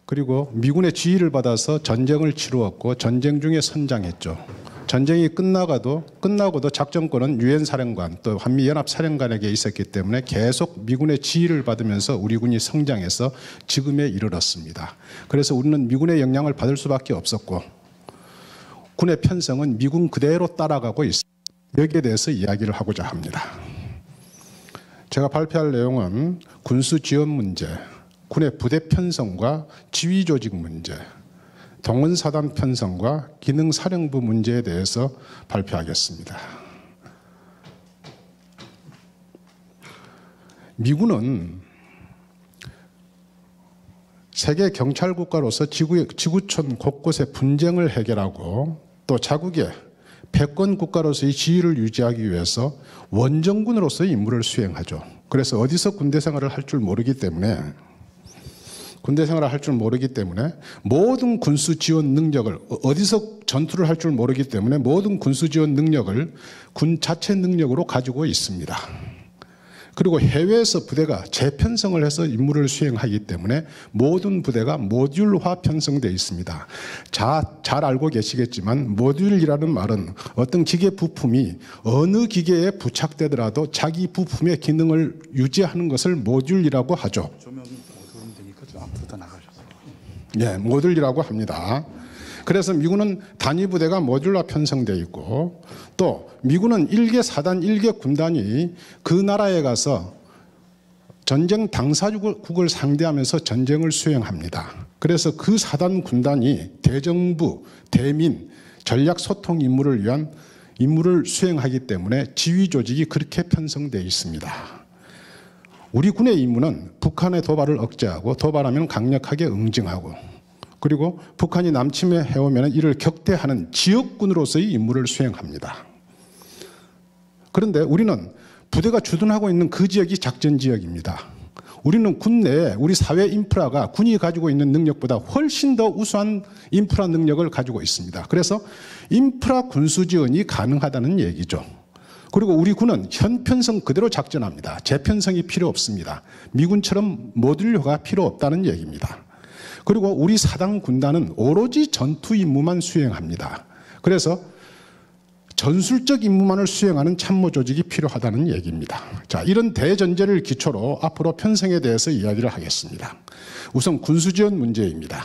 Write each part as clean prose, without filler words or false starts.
그리고 미군의 지휘를 받아서 전쟁을 치루었고 전쟁 중에 선장했죠. 전쟁이 끝나고도 작전권은 유엔 사령관 또 한미연합 사령관에게 있었기 때문에 계속 미군의 지휘를 받으면서 우리 군이 성장해서 지금에 이르렀습니다. 그래서 우리는 미군의 영향을 받을 수밖에 없었고 군의 편성은 미군 그대로 따라가고 있습니다. 여기에 대해서 이야기를 하고자 합니다. 제가 발표할 내용은 군수 지원 문제, 군의 부대 편성과 지휘 조직 문제, 동원사단 편성과 기능사령부 문제에 대해서 발표하겠습니다. 미군은 세계 경찰 국가로서 지구촌 곳곳의 분쟁을 해결하고 또 자국의 패권 국가로서의 지위를 유지하기 위해서 원정군으로서의 임무를 수행하죠. 그래서 어디서 군대 생활을 할 줄 모르기 때문에 모든 군수 지원 능력을 어디서 전투를 할 줄 모르기 때문에 모든 군수 지원 능력을 군 자체 능력으로 가지고 있습니다. 그리고 해외에서 부대가 재편성을 해서 임무를 수행하기 때문에 모든 부대가 모듈화 편성되어 있습니다. 잘 알고 계시겠지만 모듈이라는 말은 어떤 기계 부품이 어느 기계에 부착되더라도 자기 부품의 기능을 유지하는 것을 모듈이라고 하죠. 네, 모듈이라고 합니다. 그래서 미군은 단위 부대가 모듈화 편성되어 있고 또 미군은 1개 사단 1개 군단이 그 나라에 가서 전쟁 당사국을 상대하면서 전쟁을 수행합니다. 그래서 그 사단 군단이 대정부, 대민, 전략 소통 임무를 위한 임무를 수행하기 때문에 지휘 조직이 그렇게 편성되어 있습니다. 우리 군의 임무는 북한의 도발을 억제하고 도발하면 강력하게 응징하고 그리고 북한이 남침해오면 이를 격퇴하는 지역군으로서의 임무를 수행합니다. 그런데 우리는 부대가 주둔하고 있는 그 지역이 작전 지역입니다. 우리는 군 내에 우리 사회 인프라가 군이 가지고 있는 능력보다 훨씬 더 우수한 인프라 능력을 가지고 있습니다. 그래서 인프라 군수 지원이 가능하다는 얘기죠. 그리고 우리 군은 현편성 그대로 작전합니다. 재편성이 필요 없습니다. 미군처럼 모듈화가 필요 없다는 얘기입니다. 그리고 우리 사단 군단은 오로지 전투 임무만 수행합니다. 그래서 전술적 임무만을 수행하는 참모 조직이 필요하다는 얘기입니다. 자, 이런 대전제를 기초로 앞으로 편성에 대해서 이야기를 하겠습니다. 우선 군수지원 문제입니다.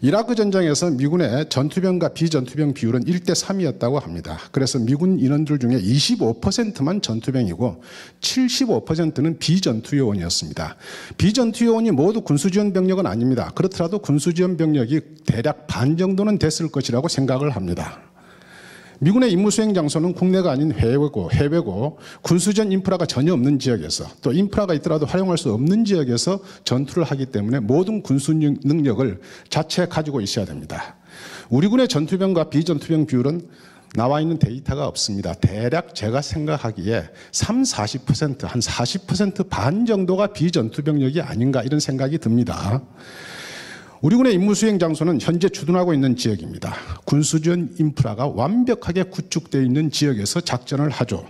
이라크 전쟁에서 미군의 전투병과 비전투병 비율은 1대3이었다고 합니다. 그래서 미군 인원들 중에 25%만 전투병이고 75%는 비전투요원이었습니다. 비전투요원이 모두 군수지원 병력은 아닙니다. 그렇더라도 군수지원 병력이 대략 반 정도는 됐을 것이라고 생각을 합니다. 미군의 임무 수행 장소는 국내가 아닌 해외고 군수전 인프라가 전혀 없는 지역에서 또 인프라가 있더라도 활용할 수 없는 지역에서 전투를 하기 때문에 모든 군수 능력을 자체 가지고 있어야 됩니다. 우리 군의 전투병과 비전투병 비율은 나와 있는 데이터가 없습니다. 대략 제가 생각하기에 30-40%, 한 40% 반 정도가 비전투병력이 아닌가 이런 생각이 듭니다. 우리 군의 임무 수행 장소는 현재 주둔하고 있는 지역입니다. 군수지원 인프라가 완벽하게 구축되어 있는 지역에서 작전을 하죠.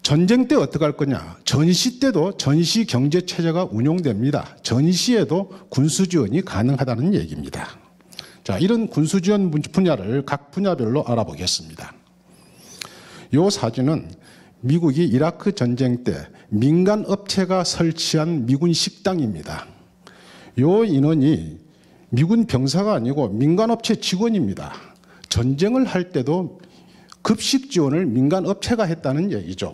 전쟁 때 어떻게 할 거냐? 전시 때도 전시 경제 체제가 운용됩니다. 전시에도 군수지원이 가능하다는 얘기입니다. 자, 이런 군수지원 분야를 각 분야별로 알아보겠습니다. 이 사진은 미국이 이라크 전쟁 때 민간 업체가 설치한 미군 식당입니다. 이 인원이 미군 병사가 아니고 민간업체 직원입니다. 전쟁을 할 때도 급식 지원을 민간업체가 했다는 얘기죠.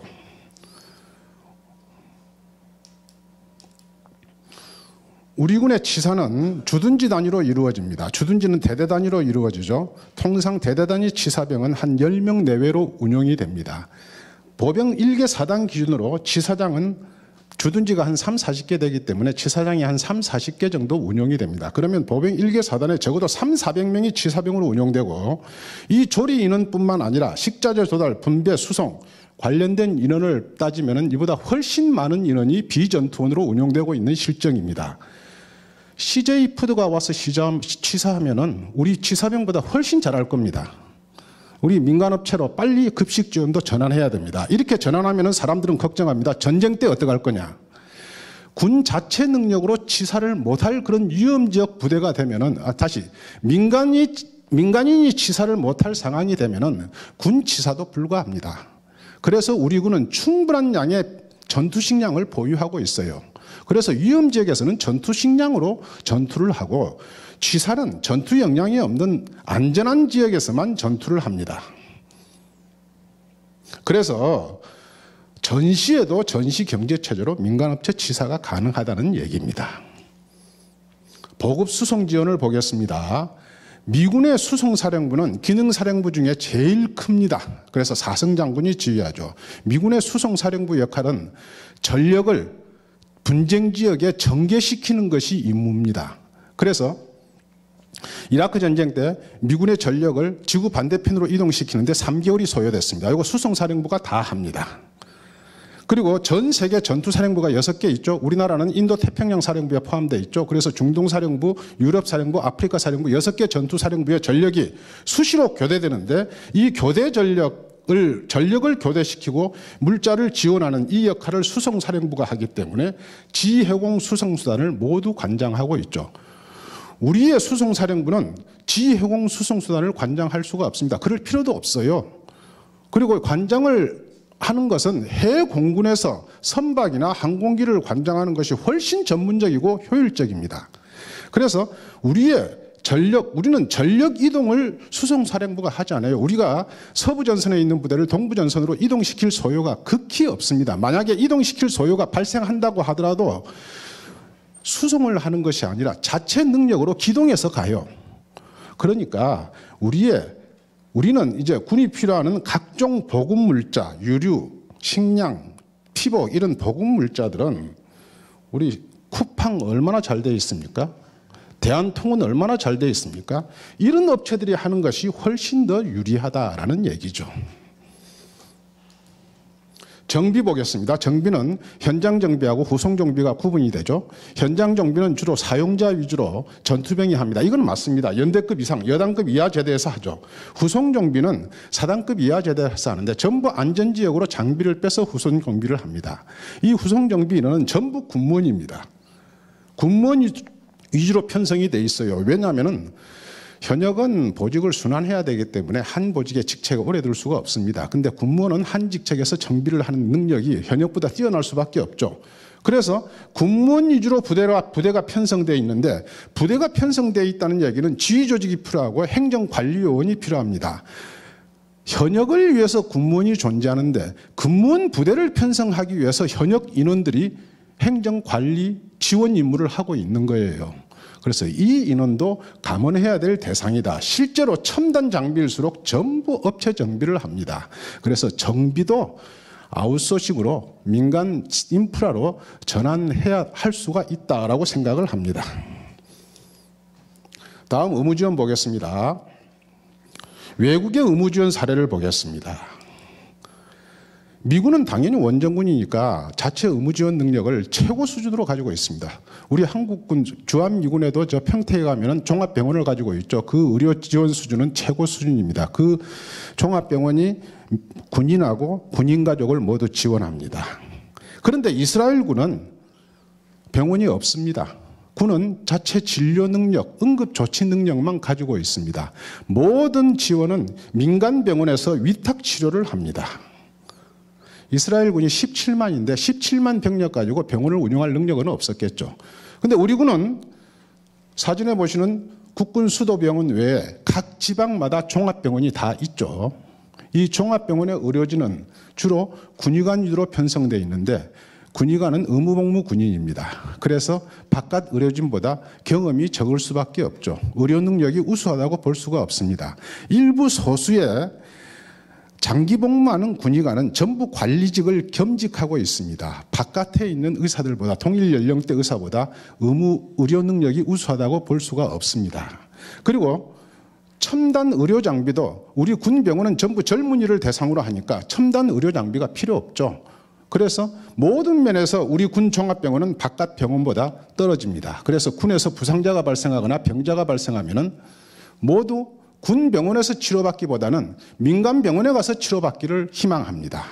우리 군의 치사는 주둔지 단위로 이루어집니다. 주둔지는 대대 단위로 이루어지죠. 통상 대대 단위 치사병은 한 10명 내외로 운영이 됩니다. 보병 1개 사단 기준으로 치사장은 주둔지가 한 30-40개 되기 때문에 치사장이 한 30-40개 정도 운영이 됩니다. 그러면 보병 1개 사단에 적어도 300-400명이 치사병으로 운영되고 이 조리 인원뿐만 아니라 식자재 조달, 분배, 수송 관련된 인원을 따지면 이보다 훨씬 많은 인원이 비전투원으로 운영되고 있는 실정입니다. CJ 푸드가 와서 치사하면은 우리 치사병보다 훨씬 잘할 겁니다. 우리 민간업체로 빨리 급식 지원도 전환해야 됩니다. 이렇게 전환하면 사람들은 걱정합니다. 전쟁 때 어떻게 할 거냐. 군 자체 능력으로 치사를 못할 그런 위험지역 부대가 되면은, 민간인이 치사를 못할 상황이 되면은 군 치사도 불가합니다. 그래서 우리 군은 충분한 양의 전투식량을 보유하고 있어요. 그래서 위험지역에서는 전투식량으로 전투를 하고, 치사는 전투 역량이 없는 안전한 지역에서만 전투를 합니다. 그래서 전시에도 전시 경제체제로 민간업체 치사가 가능하다는 얘기입니다. 보급 수송 지원을 보겠습니다. 미군의 수송사령부는 기능사령부 중에 제일 큽니다. 그래서 사성장군이 지휘하죠. 미군의 수송사령부 역할은 전력을 분쟁 지역에 전개시키는 것이 임무입니다. 그래서 이라크 전쟁 때 미군의 전력을 지구 반대편으로 이동시키는데 3개월이 소요됐습니다. 이거 수송사령부가 다 합니다. 그리고 전 세계 전투사령부가 6개 있죠. 우리나라는 인도태평양 사령부에 포함되어 있죠. 그래서 중동사령부, 유럽사령부, 아프리카사령부 6개 전투사령부의 전력이 수시로 교대되는데, 이 교대 전력을 교대시키고 물자를 지원하는 이 역할을 수송사령부가 하기 때문에 지해공 수송수단을 모두 관장하고 있죠. 우리의 수송사령부는 지해공 수송수단을 관장할 수가 없습니다. 그럴 필요도 없어요. 그리고 관장을 하는 것은 해 공군에서 선박이나 항공기를 관장하는 것이 훨씬 전문적이고 효율적입니다. 그래서 우리는 전력 이동을 수송사령부가 하지 않아요. 우리가 서부전선에 있는 부대를 동부전선으로 이동시킬 소요가 극히 없습니다. 만약에 이동시킬 소요가 발생한다고 하더라도 수송을 하는 것이 아니라 자체 능력으로 기동해서 가요. 그러니까 우리는 이제 군이 필요한 각종 보급물자, 유류, 식량, 피복 이런 보급물자들은 우리 쿠팡 얼마나 잘 되어 있습니까? 대한통운 얼마나 잘 되어 있습니까? 이런 업체들이 하는 것이 훨씬 더 유리하다라는 얘기죠. 정비 보겠습니다. 정비는 현장 정비하고 후송 정비가 구분이 되죠. 현장 정비는 주로 사용자 위주로 전투병이 합니다. 이건 맞습니다. 연대급 이상, 여단급 이하 제대에서 하죠. 후송 정비는 사단급 이하 제대에서 하는데 전부 안전지역으로 장비를 빼서 후송 정비를 합니다. 이 후송 정비 인원은 전부 군무원입니다. 군무원 위주로 편성이 돼 있어요. 왜냐하면 현역은 보직을 순환해야 되기 때문에 한 보직의 직책에 오래 둘 수가 없습니다. 근데 군무원은 한 직책에서 정비를 하는 능력이 현역보다 뛰어날 수밖에 없죠. 그래서 군무원 위주로 부대가 편성되어 있는데, 부대가 편성되어 있다는 얘기는 지휘조직이 필요하고 행정관리요원이 필요합니다. 현역을 위해서 군무원이 존재하는데 군무원 부대를 편성하기 위해서 현역 인원들이 행정관리 지원 임무를 하고 있는 거예요. 그래서 이 인원도 감원해야 될 대상이다. 실제로 첨단 장비일수록 전부 업체 정비를 합니다. 그래서 정비도 아웃소싱으로 민간 인프라로 전환해야 할 수가 있다라고 생각을 합니다. 다음 의무지원 보겠습니다. 외국의 의무지원 사례를 보겠습니다. 미군은 당연히 원정군이니까 자체 의무지원 능력을 최고 수준으로 가지고 있습니다. 우리 한국군 주한미군에도 저 평택에 가면은 종합병원을 가지고 있죠. 그 의료 지원 수준은 최고 수준입니다. 그 종합병원이 군인하고 군인 가족을 모두 지원합니다. 그런데 이스라엘군은 병원이 없습니다. 군은 자체 진료 능력, 응급조치 능력만 가지고 있습니다. 모든 지원은 민간 병원에서 위탁 치료를 합니다. 이스라엘군이 17만인데 17만 병력 가지고 병원을 운영할 능력은 없었겠죠. 그런데 우리 군은 사진에 보시는 국군 수도병원 외에 각 지방마다 종합병원이 다 있죠. 이 종합병원의 의료진은 주로 군의관 위주로 편성되어 있는데, 군의관은 의무복무 군인입니다. 그래서 바깥 의료진보다 경험이 적을 수밖에 없죠. 의료 능력이 우수하다고 볼 수가 없습니다. 일부 소수의 장기 복무하는 군의관은 전부 관리직을 겸직하고 있습니다. 바깥에 있는 의사들보다, 동일 연령대 의사보다 의료 능력이 우수하다고 볼 수가 없습니다. 그리고 첨단 의료 장비도 우리 군병원은 전부 젊은이를 대상으로 하니까 첨단 의료 장비가 필요 없죠. 그래서 모든 면에서 우리 군 종합병원은 바깥 병원보다 떨어집니다. 그래서 군에서 부상자가 발생하거나 병자가 발생하면은 모두 군 병원에서 치료받기보다는 민간 병원에 가서 치료받기를 희망합니다.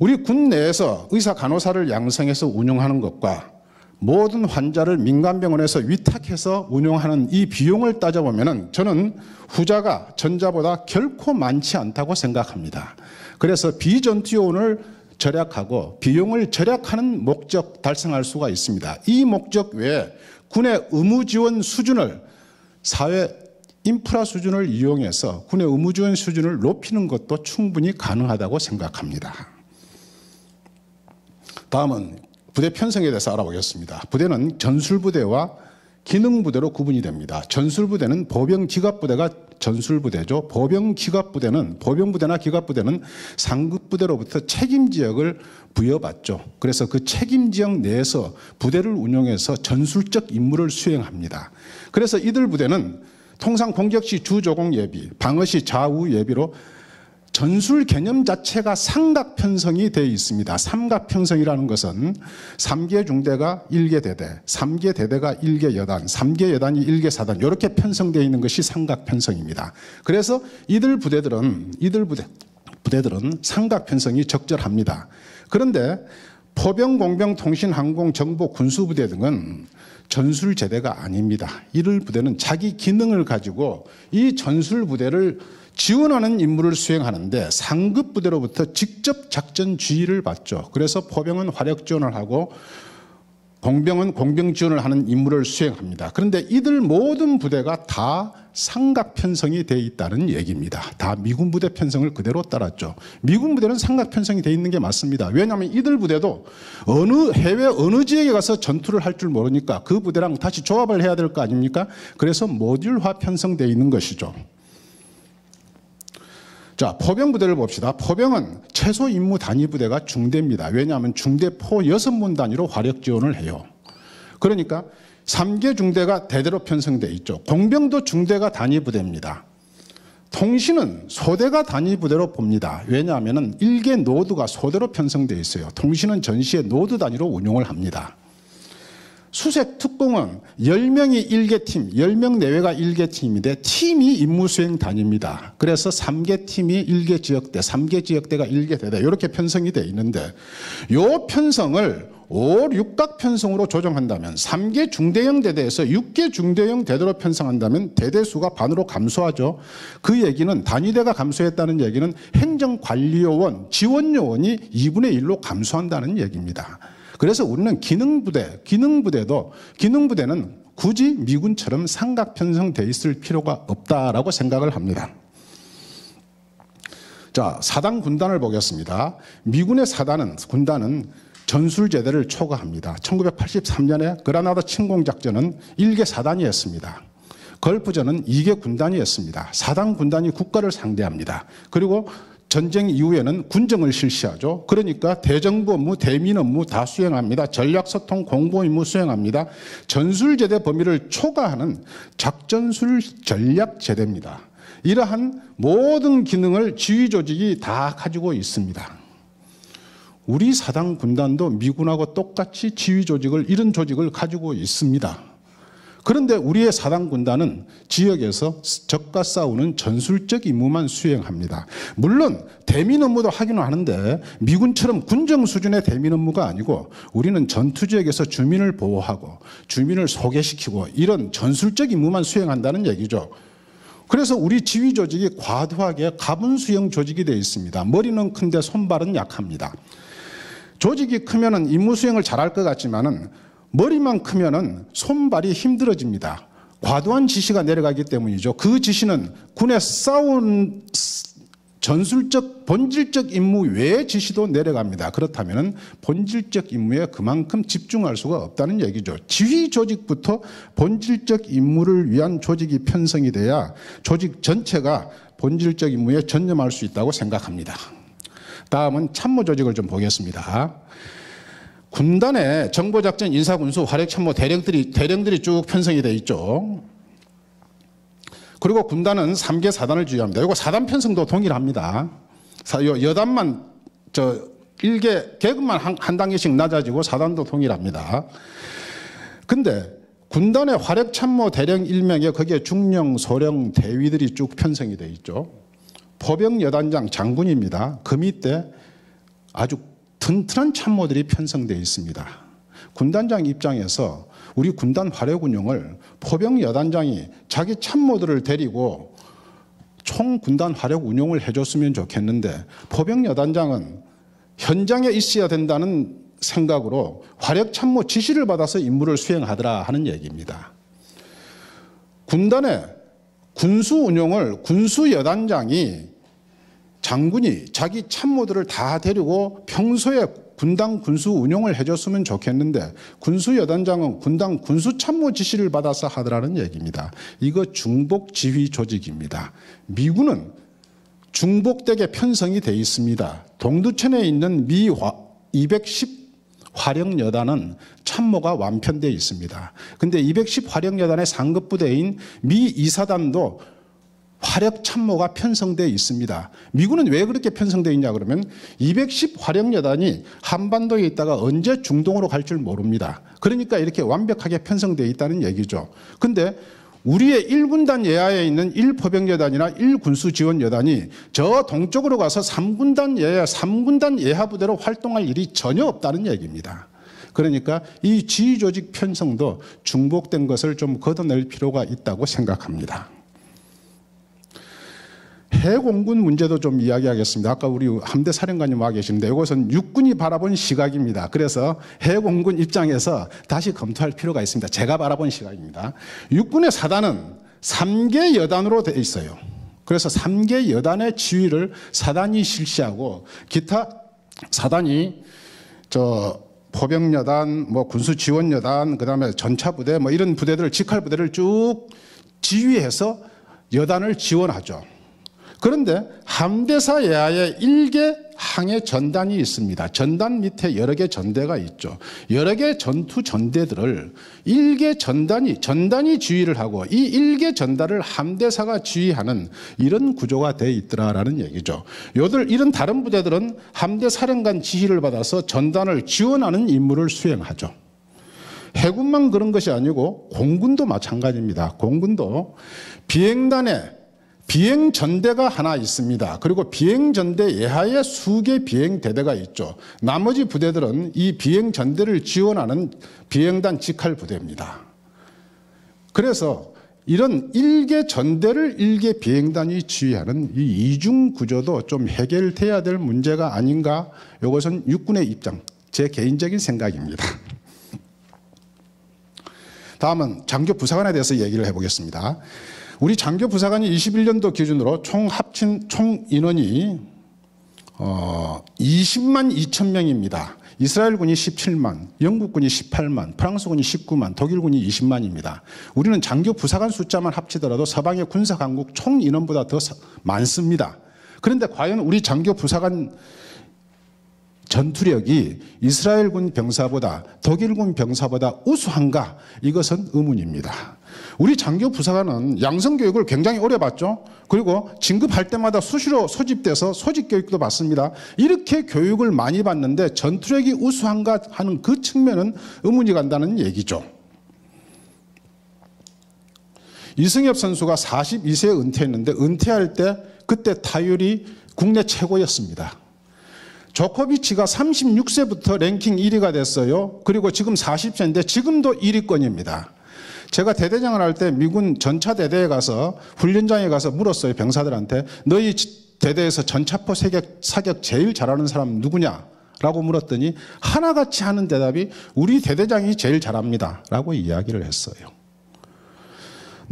우리 군 내에서 의사 간호사를 양성해서 운영하는 것과 모든 환자를 민간병원에서 위탁해서 운영하는 이 비용을 따져보면 저는 후자가 전자보다 결코 많지 않다고 생각합니다. 그래서 비전투요원을 절약하고 비용을 절약하는 목적 달성할 수가 있습니다. 이 목적 외에 군의 의무 지원 수준을 사회 인프라 수준을 이용해서 군의 의무 지원 수준을 높이는 것도 충분히 가능하다고 생각합니다. 다음은 부대 편성에 대해서 알아보겠습니다. 부대는 전술부대와 기능부대로 구분이 됩니다. 전술부대는 보병기갑부대가 전술부대죠. 보병부대나 기갑부대는 상급부대로부터 책임지역을 부여받죠. 그래서 그 책임지역 내에서 부대를 운영해서 전술적 임무를 수행합니다. 그래서 이들 부대는 통상 공격 시 주조공 예비, 방어 시 좌우 예비로 전술 개념 자체가 삼각 편성이 되어 있습니다. 삼각 편성이라는 것은 3개 중대가 1개 대대, 3개 대대가 1개 여단, 3개 여단이 1개 사단 이렇게 편성되어 있는 것이 삼각 편성입니다. 그래서 이들 부대들은 삼각 편성이 적절합니다. 그런데 포병, 공병, 통신, 항공, 정보, 군수부대 등은 전술제대가 아닙니다. 이들 부대는 자기 기능을 가지고 이 전술부대를 지원하는 임무를 수행하는데 상급 부대로부터 직접 작전 지휘를 받죠. 그래서 포병은 화력 지원을 하고 공병은 공병 지원을 하는 임무를 수행합니다. 그런데 이들 모든 부대가 다 삼각 편성이 되어 있다는 얘기입니다. 다 미군 부대 편성을 그대로 따랐죠. 미군 부대는 삼각 편성이 되어 있는 게 맞습니다. 왜냐하면 이들 부대도 해외 어느 지역에 가서 전투를 할 줄 모르니까 그 부대랑 다시 조합을 해야 될 거 아닙니까? 그래서 모듈화 편성되어 있는 것이죠. 자, 포병부대를 봅시다. 포병은 최소 임무 단위 부대가 중대입니다. 왜냐하면 중대포 6문 단위로 화력 지원을 해요. 그러니까 3개 중대가 대대로 편성되어 있죠. 공병도 중대가 단위 부대입니다. 통신은 소대가 단위 부대로 봅니다. 왜냐하면 1개 노드가 소대로 편성되어 있어요. 통신은 전시에 노드 단위로 운용을 합니다. 수색 특공은 10명이 1개 팀, 10명 내외가 1개 팀인데 팀이 임무 수행 단위입니다. 그래서 3개 팀이 1개 지역대, 3개 지역대가 1개 대대 이렇게 편성이 되어 있는데 이 편성을 5, 6각 편성으로 조정한다면 3개 중대형 대대에서 6개 중대형 대대로 편성한다면 대대 수가 반으로 감소하죠. 그 얘기는 단위대가 감소했다는 얘기는 행정관리요원, 지원요원이 2분의 1로 감소한다는 얘기입니다. 그래서 우리는 기능부대는 굳이 미군처럼 삼각 편성되어 있을 필요가 없다라고 생각을 합니다. 자, 사단 군단을 보겠습니다. 미군의 군단은 전술제대를 초과합니다. 1983년에 그라나다 침공작전은 1개 사단이었습니다. 걸프전은 2개 군단이었습니다. 사단 군단이 국가를 상대합니다. 그리고 전쟁 이후에는 군정을 실시하죠. 그러니까 대정부 업무, 대민 업무 다 수행합니다. 전략소통, 공보 임무 수행합니다. 전술제대 범위를 초과하는 작전술 전략제대입니다. 이러한 모든 기능을 지휘조직이 다 가지고 있습니다. 우리 사단 군단도 미군하고 똑같이 지휘조직을, 이런 조직을 가지고 있습니다. 그런데 우리의 사단 군단은 지역에서 적과 싸우는 전술적 임무만 수행합니다. 물론 대민 업무도 하기는 하는데 미군처럼 군정 수준의 대민 업무가 아니고 우리는 전투 지역에서 주민을 보호하고 주민을 소개시키고 이런 전술적 임무만 수행한다는 얘기죠. 그래서 우리 지휘 조직이 과도하게 가분수형 조직이 되어 있습니다. 머리는 큰데 손발은 약합니다. 조직이 크면은 임무 수행을 잘할 것 같지만은 머리만 크면은 손발이 힘들어집니다. 과도한 지시가 내려가기 때문이죠. 그 지시는 군에 싸운 전술적, 본질적 임무 외의 지시도 내려갑니다. 그렇다면 본질적 임무에 그만큼 집중할 수가 없다는 얘기죠. 지휘 조직부터 본질적 임무를 위한 조직이 편성이 돼야 조직 전체가 본질적 임무에 전념할 수 있다고 생각합니다. 다음은 참모 조직을 좀 보겠습니다. 군단에 정보작전, 인사군수, 화력참모 대령들이 쭉 편성이 되어 있죠. 그리고 군단은 3개 사단을 지휘합니다. 이거 사단 편성도 동일합니다. 여단만 1개 계급만 한 단계씩 낮아지고 사단도 동일합니다. 근데 군단의 화력참모 대령 1명에 거기에 중령, 소령, 대위들이 쭉 편성이 되어 있죠. 포병 여단장 장군입니다. 그 밑에 아주 튼튼한 참모들이 편성되어 있습니다. 군단장 입장에서 우리 군단 화력 운영을 포병 여단장이 자기 참모들을 데리고 총 군단 화력 운용을 해줬으면 좋겠는데 포병 여단장은 현장에 있어야 된다는 생각으로 화력 참모 지시를 받아서 임무를 수행하더라 하는 얘기입니다. 군단의 군수 운용을 군수 여단장이 장군이 자기 참모들을 다 데리고 평소에 군당 군수 운용을 해줬으면 좋겠는데 군수 여단장은 군당 군수 참모 지시를 받아서 하더라는 얘기입니다. 이거 중복 지휘 조직입니다. 미군은 중복되게 편성이 되어 있습니다. 동두천에 있는 미 210 화력여단은 참모가 완편되어 있습니다. 그런데 210 화력여단의 상급부대인 미 2사단도 화력 참모가 편성되어 있습니다. 미군은 왜 그렇게 편성되어 있냐 그러면 210 화력여단이 한반도에 있다가 언제 중동으로 갈 줄 모릅니다. 그러니까 이렇게 완벽하게 편성되어 있다는 얘기죠. 그런데 우리의 1군단 예하에 있는 1포병여단이나 1군수지원여단이 저 동쪽으로 가서 3군단 예하, 3군단 예하 부대로 활동할 일이 전혀 없다는 얘기입니다. 그러니까 이 지휘조직 편성도 중복된 것을 좀 걷어낼 필요가 있다고 생각합니다. 해공군 문제도 좀 이야기하겠습니다. 아까 우리 함대 사령관님 와 계시는데 이것은 육군이 바라본 시각입니다. 그래서 해공군 입장에서 다시 검토할 필요가 있습니다. 제가 바라본 시각입니다. 육군의 사단은 3개 여단으로 되어 있어요. 그래서 3개 여단의 지휘를 사단이 실시하고 기타 사단이 포병여단, 군수지원여단, 그다음에 전차부대 이런 부대들을 직할부대를 쭉 지휘해서 여단을 지원하죠. 그런데 함대사 예하에 1개 항해 전단이 있습니다. 전단 밑에 여러 개 전대가 있죠. 여러 개 전투 전대들을 1개 전단이 지휘를 하고 이 1개 전단을 함대사가 지휘하는 이런 구조가 되어 있더라라는 얘기죠. 이런 다른 부대들은 함대 사령관 지휘를 받아서 전단을 지원하는 임무를 수행하죠. 해군만 그런 것이 아니고 공군도 마찬가지입니다. 공군도 비행단에 비행전대가 하나 있습니다. 그리고 비행전대 예하에 수개 비행대대가 있죠. 나머지 부대들은 이 비행전대를 지원하는 비행단 직할 부대입니다. 그래서 이런 1개 전대를 1개 비행단이 지휘하는 이 이중 구조도 좀 해결돼야 될 문제가 아닌가? 이것은 육군의 입장, 제 개인적인 생각입니다. 다음은 장교 부사관에 대해서 얘기를 해보겠습니다. 우리 장교 부사관이 21년도 기준으로 총 인원이 20만 2천 명입니다. 이스라엘군이 17만, 영국군이 18만, 프랑스군이 19만, 독일군이 20만입니다. 우리는 장교 부사관 숫자만 합치더라도 서방의 군사강국 총 인원보다 더 많습니다. 그런데 과연 우리 장교 부사관 전투력이 이스라엘군 병사보다 독일군 병사보다 우수한가? 이것은 의문입니다. 우리 장교 부사관은 양성교육을 굉장히 오래 받죠. 그리고 진급할 때마다 수시로 소집돼서 소집교육도 받습니다. 이렇게 교육을 많이 받는데 전투력이 우수한가 하는 그 측면은 의문이 간다는 얘기죠. 이승엽 선수가 42세에 은퇴했는데 은퇴할 때 그때 타율이 국내 최고였습니다. 조코비치가 36세부터 랭킹 1위가 됐어요. 그리고 지금 40세인데 지금도 1위권입니다. 제가 대대장을 할 때 미군 전차대대에 가서 훈련장에 가서 물었어요. 병사들한테 너희 대대에서 전차포 사격 제일 잘하는 사람 누구냐? 라고 물었더니 하나같이 하는 대답이 우리 대대장이 제일 잘합니다. 라고 이야기를 했어요.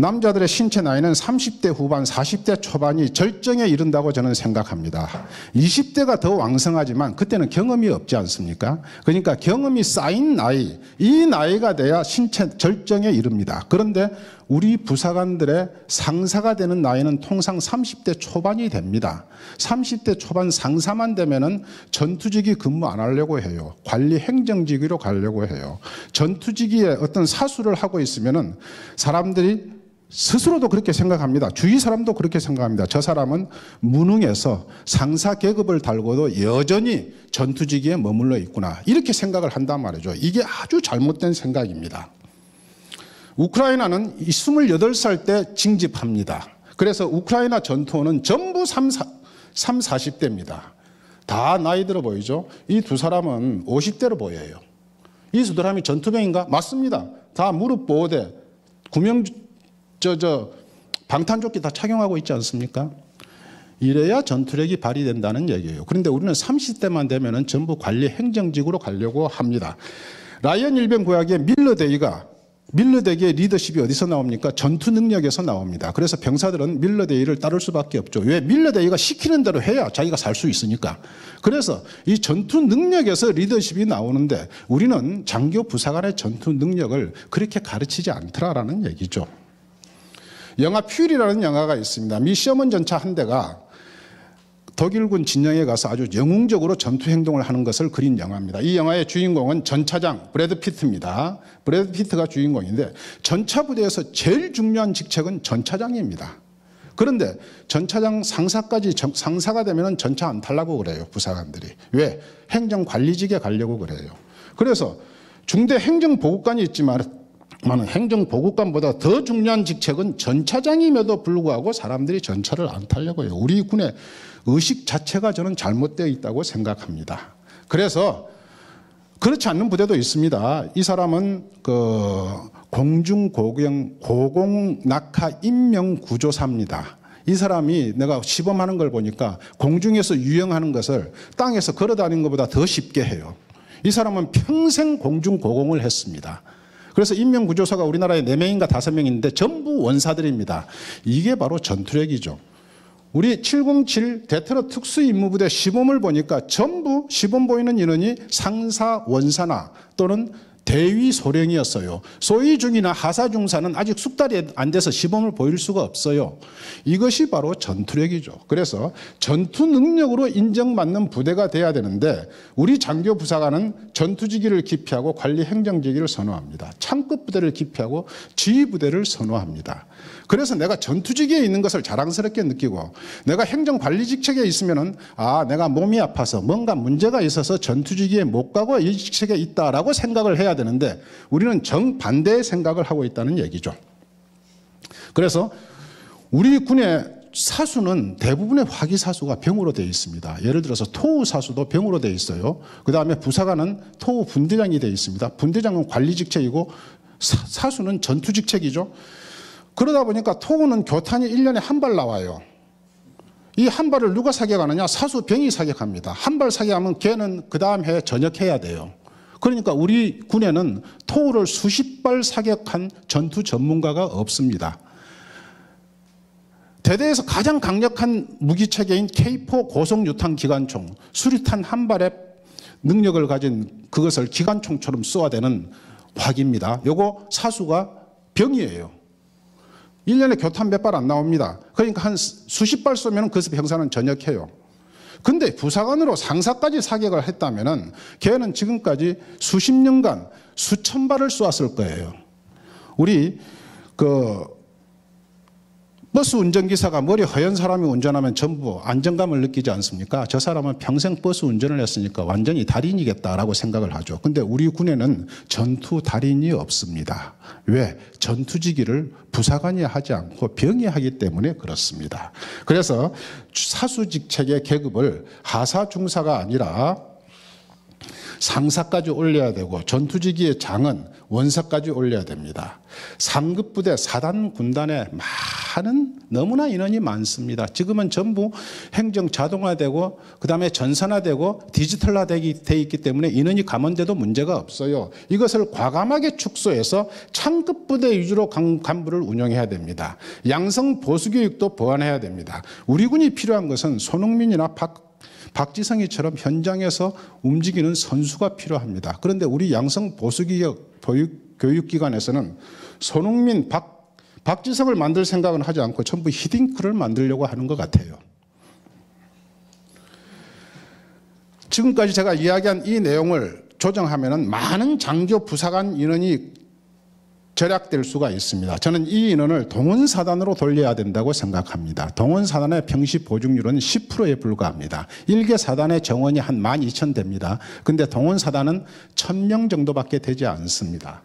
남자들의 신체 나이는 30대 후반, 40대 초반이 절정에 이른다고 저는 생각합니다. 20대가 더 왕성하지만 그때는 경험이 없지 않습니까? 그러니까 경험이 쌓인 나이, 이 나이가 돼야 신체 절정에 이릅니다. 그런데 우리 부사관들의 상사가 되는 나이는 통상 30대 초반이 됩니다. 30대 초반 상사만 되면은 전투직이 근무 안 하려고 해요. 관리 행정직으로 가려고 해요. 전투직에 어떤 사수를 하고 있으면은 사람들이 스스로도 그렇게 생각합니다. 주위 사람도 그렇게 생각합니다. 저 사람은 무능해서 상사 계급을 달고도 여전히 전투지기에 머물러 있구나. 이렇게 생각을 한단 말이죠. 이게 아주 잘못된 생각입니다. 우크라이나는 28살 때 징집합니다. 그래서 우크라이나 전투원은 전부 40대입니다. 다 나이 들어 보이죠? 이 두 사람은 50대로 보여요. 이 두 사람이 전투병인가? 맞습니다. 다 무릎 보호대, 구명 방탄조끼 다 착용하고 있지 않습니까? 이래야 전투력이 발휘된다는 얘기예요. 그런데 우리는 30대만 되면은 전부 관리 행정직으로 가려고 합니다. 라이언 일병 구약의 밀러데이의 리더십이 어디서 나옵니까? 전투 능력에서 나옵니다. 그래서 병사들은 밀러데이를 따를 수밖에 없죠. 왜? 밀러데이가 시키는 대로 해야 자기가 살 수 있으니까. 그래서 이 전투 능력에서 리더십이 나오는데 우리는 장교 부사관의 전투 능력을 그렇게 가르치지 않더라라는 얘기죠. 영화 퓨리라는 영화가 있습니다. 미 셔먼 전차 한 대가 독일군 진영에 가서 아주 영웅적으로 전투 행동을 하는 것을 그린 영화입니다. 이 영화의 주인공은 전차장 브래드 피트입니다. 브래드 피트가 주인공인데 전차 부대에서 제일 중요한 직책은 전차장입니다. 그런데 전차장 상사가 되면 전차 안 타려고 그래요. 부사관들이. 왜? 행정관리직에 가려고 그래요. 그래서 중대 행정보국관이 있지만 행정보국관보다 더 중요한 직책은 전차장임에도 불구하고 사람들이 전차를 안 타려고 해요. 우리 군의 의식 자체가 저는 잘못되어 있다고 생각합니다. 그래서 그렇지 않는 부대도 있습니다. 이 사람은 공중고공낙하 인명구조사입니다. 이 사람이 내가 시범하는 걸 보니까 공중에서 유영하는 것을 땅에서 걸어다니는 것보다 더 쉽게 해요. 이 사람은 평생 공중고공을 했습니다. 그래서 인명구조사가 우리나라에 4명인가 5명인데 전부 원사들입니다. 이게 바로 전투력이죠. 우리 707 대테러 특수임무부대 시범을 보니까 전부 시범 보이는 인원이 상사 원사나 또는 대위 소령이었어요. 소위 중이나 하사 중사는 아직 숙달이 안 돼서 시범을 보일 수가 없어요. 이것이 바로 전투력이죠. 그래서 전투 능력으로 인정받는 부대가 돼야 되는데 우리 장교 부사관은 전투지기를 기피하고 관리 행정지기를 선호합니다. 창급 부대를 기피하고 지휘 부대를 선호합니다. 그래서 내가 전투지기에 있는 것을 자랑스럽게 느끼고 내가 행정관리 직책에 있으면은 내가 몸이 아파서 뭔가 문제가 있어서 전투지기에 못 가고 이 직책에 있다라고 생각을 해야 되는데 우리는 정반대의 생각을 하고 있다는 얘기죠. 그래서 우리 군의 사수는 대부분의 화기사수가 병으로 되어 있습니다. 예를 들어서 토우사수도 병으로 되어 있어요. 그 다음에 부사관은 토우 분대장이 되어 있습니다. 분대장은 관리 직책이고 사수는 전투 직책이죠. 그러다 보니까 토우는 교탄이 1년에 한 발 나와요. 이 한 발을 누가 사격하느냐? 사수병이 사격합니다. 한 발 사격하면 걔는 그 다음 해에 전역해야 돼요. 그러니까 우리 군에는 토우를 수십 발 사격한 전투 전문가가 없습니다. 대대에서 가장 강력한 무기체계인 K4 고속유탄 기관총, 수류탄 한 발의 능력을 가진 그것을 기관총처럼 쏘아대는 화기입니다. 요거 사수가 병이에요. 1년에 교탄 몇 발 안 나옵니다. 그러니까 한 수십 발 쏘면 그 병사는 전역해요. 근데 부사관으로 상사까지 사격을 했다면은 걔는 지금까지 수십 년간 수천 발을 쏘았을 거예요. 우리 버스 운전기사가 머리 허연 사람이 운전하면 전부 안정감을 느끼지 않습니까? 저 사람은 평생 버스 운전을 했으니까 완전히 달인이겠다라고 생각을 하죠. 근데 우리 군에는 전투 달인이 없습니다. 왜? 전투지기를 부사관이 하지 않고 병이 하기 때문에 그렇습니다. 그래서 사수직책의 계급을 하사 중사가 아니라 상사까지 올려야 되고 전투지기의 장은 원사까지 올려야 됩니다. 상급 부대 사단 군단에 너무나 인원이 많습니다. 지금은 전부 행정 자동화되고 그다음에 전산화되고 디지털화되어 있기 때문에 인원이 감원돼도 문제가 없어요. 이것을 과감하게 축소해서 창급 부대 위주로 간부를 운영해야 됩니다. 양성 보수교육도 보완해야 됩니다. 우리 군이 필요한 것은 손흥민이나 박지성이처럼 현장에서 움직이는 선수가 필요합니다. 그런데 우리 양성 보수교육기관에서는 손흥민, 박지성을 만들 생각은 하지 않고 전부 히딩크를 만들려고 하는 것 같아요. 지금까지 제가 이야기한 이 내용을 조정하면 많은 장교 부사관 인원이 절약될 수가 있습니다. 저는 이 인원을 동원사단으로 돌려야 된다고 생각합니다. 동원사단의 평시 보직률은 10%에 불과합니다. 1개 사단의 정원이 한 12,000 됩니다. 근데 동원사단은 1,000명 정도밖에 되지 않습니다.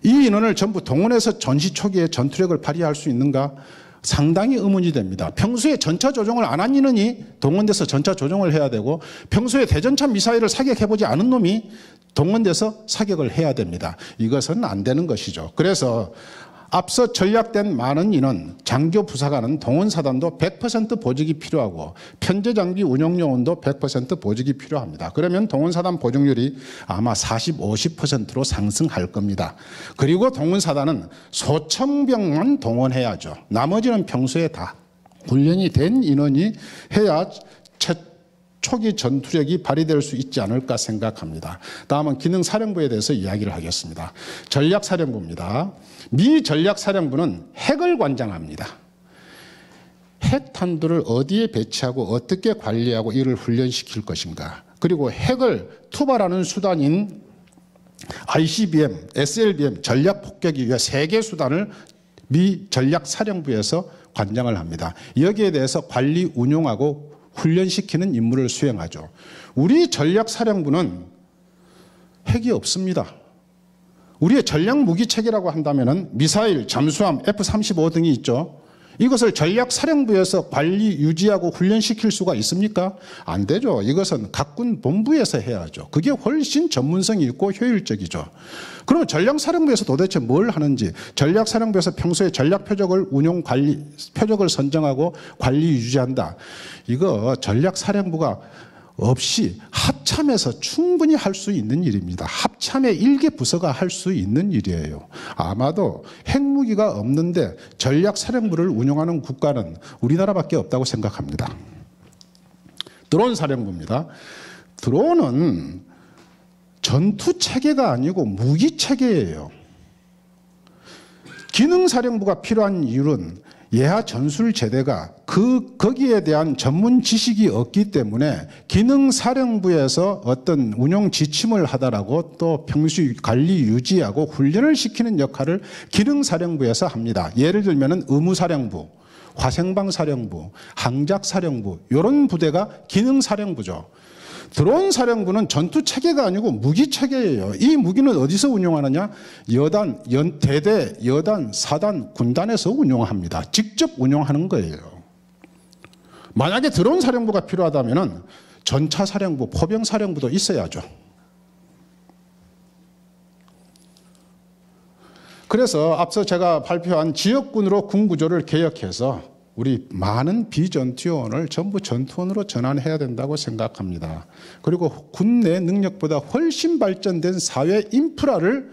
이 인원을 전부 동원해서 전시 초기에 전투력을 발휘할 수 있는가? 상당히 의문이 됩니다. 평소에 전차 조종을 안 한 인원이 동원돼서 전차 조종을 해야 되고 평소에 대전차 미사일을 사격해보지 않은 놈이 동원돼서 사격을 해야 됩니다. 이것은 안 되는 것이죠. 그래서 앞서 전략된 많은 인원, 장교 부사관은 동원사단도 100% 보직이 필요하고 편제장비 운용요원도 100% 보직이 필요합니다. 그러면 동원사단 보직률이 아마 40, 50%로 상승할 겁니다. 그리고 동원사단은 소천병만 동원해야죠. 나머지는 평소에 다 훈련이 된 인원이 해야 초기 전투력이 발휘될 수 있지 않을까 생각합니다. 다음은 기능사령부에 대해서 이야기를 하겠습니다. 전략사령부입니다. 미 전략사령부는 핵을 관장합니다. 핵탄두를 어디에 배치하고 어떻게 관리하고 이를 훈련시킬 것인가. 그리고 핵을 투발하는 수단인 ICBM, SLBM 전략폭격이 위해 3개 수단을 미 전략사령부에서 관장을 합니다. 여기에 대해서 관리, 운용하고 훈련시키는 임무를 수행하죠. 우리 전략사령부는 핵이 없습니다. 우리의 전략무기체계라고 한다면 미사일, 잠수함, F-35 등이 있죠. 이것을 전략사령부에서 관리, 유지하고 훈련시킬 수가 있습니까? 안 되죠. 이것은 각군 본부에서 해야죠. 그게 훨씬 전문성이 있고 효율적이죠. 그러면 전략사령부에서 도대체 뭘 하는지, 전략사령부에서 평소에 전략표적을 운용, 관리, 표적을 선정하고 관리, 유지한다. 이거 전략사령부가 없이 합참에서 충분히 할 수 있는 일입니다. 합참의 일개 부서가 할 수 있는 일이에요. 아마도 핵무기가 없는데 전략사령부를 운영하는 국가는 우리나라밖에 없다고 생각합니다. 드론사령부입니다. 드론은 전투체계가 아니고 무기체계예요. 기능사령부가 필요한 이유는 예하 전술제대가 거기에 대한 전문 지식이 없기 때문에 기능사령부에서 어떤 운용 지침을 하더라고 또 평소 관리 유지하고 훈련을 시키는 역할을 기능사령부에서 합니다. 예를 들면 의무사령부, 화생방사령부, 항작사령부 이런 부대가 기능사령부죠. 드론사령부는 전투체계가 아니고 무기체계예요. 이 무기는 어디서 운용하느냐? 여단, 대대, 여단, 사단, 군단에서 운용합니다. 직접 운용하는 거예요. 만약에 드론사령부가 필요하다면 전차사령부, 포병사령부도 있어야죠. 그래서 앞서 제가 발표한 지역군으로 군구조를 개혁해서 우리 많은 비전투요원을 전부 전투원으로 전환해야 된다고 생각합니다. 그리고 군내 능력보다 훨씬 발전된 사회 인프라를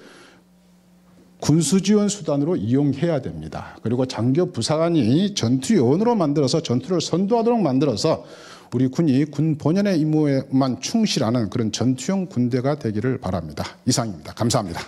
군수지원 수단으로 이용해야 됩니다. 그리고 장교 부사관이 전투요원으로 만들어서 전투를 선도하도록 만들어서 우리 군이 군 본연의 임무에만 충실하는 그런 전투형 군대가 되기를 바랍니다. 이상입니다. 감사합니다.